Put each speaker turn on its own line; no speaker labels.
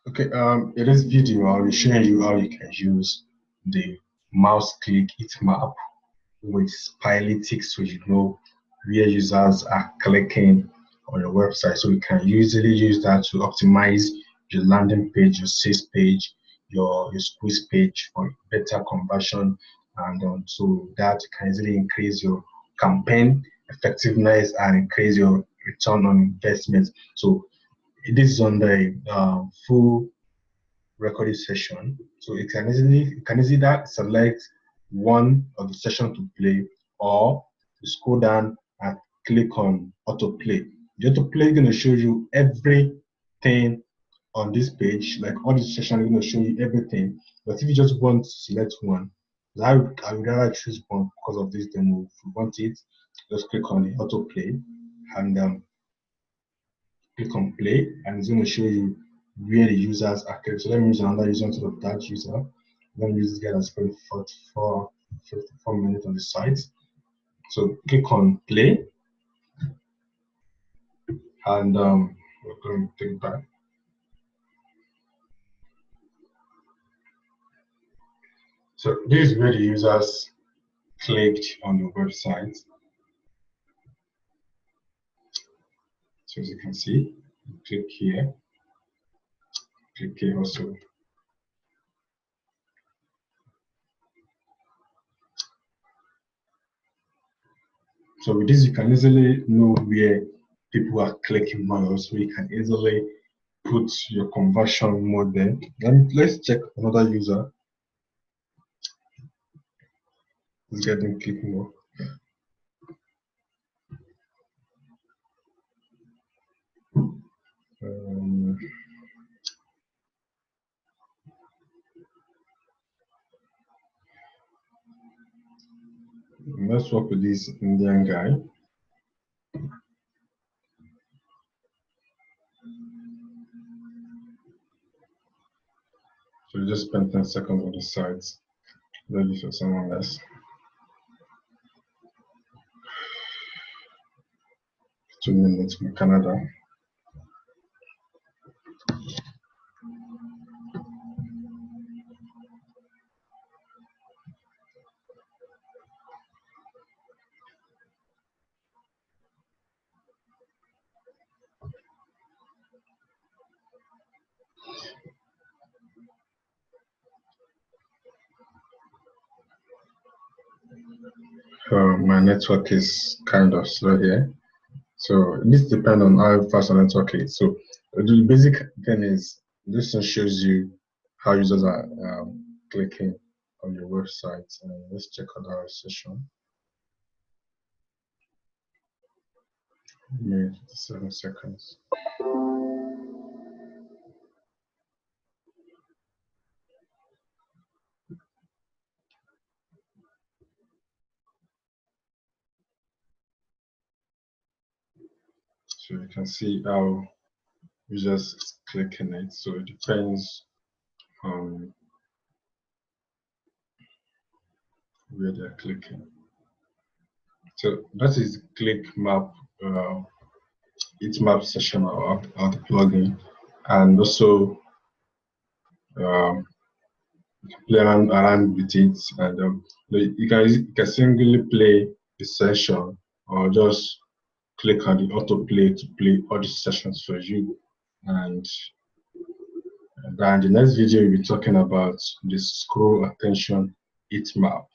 Okay, in this video, I'll be showing you how you can use the mouse click Heatmap with Spylitics, so you know where users are clicking on your website. So you can easily use that to optimize your landing page, your sales page, your squeeze page for better conversion, and so that can easily increase your campaign effectiveness and increase your return on investment. So this is on the full recording session. So you can easily that select one of the session to play, or you scroll down and click on autoplay. The autoplay is going to show you everything on this page, like all the session is going to show you everything. But if you just want to select one, I would rather choose one because of this demo. If you want it, just click on the autoplay and click on play, and it's going to show you where the users are clicked. So let me use another user instead of that user. Let me use this guy that's spent 54 minutes on the site. So click on play, and we're going to take back. So this is where the users clicked on the website. So as you can see, click here also. So with this, you can easily know where people are clicking more, so you can easily put your conversion more there. Let's check another user. Let's get them clicking more. Let's work with this Indian guy. So we just spent 10 seconds on the site, ready for someone else. 2 minutes from Canada. My network is kind of slow here. So this depends on how fast the network is. So the basic thing is this shows you how users are clicking on your website. Let's check out our session. 7 seconds. So you can see how users clicking it. So it depends on where they're clicking. So that is click map, Heatmap session or the plugin, and also play around with it, and you can singly play the session or just click on the autoplay to play all the sessions for you. And then the next video we'll be talking about the scroll attention Heatmap.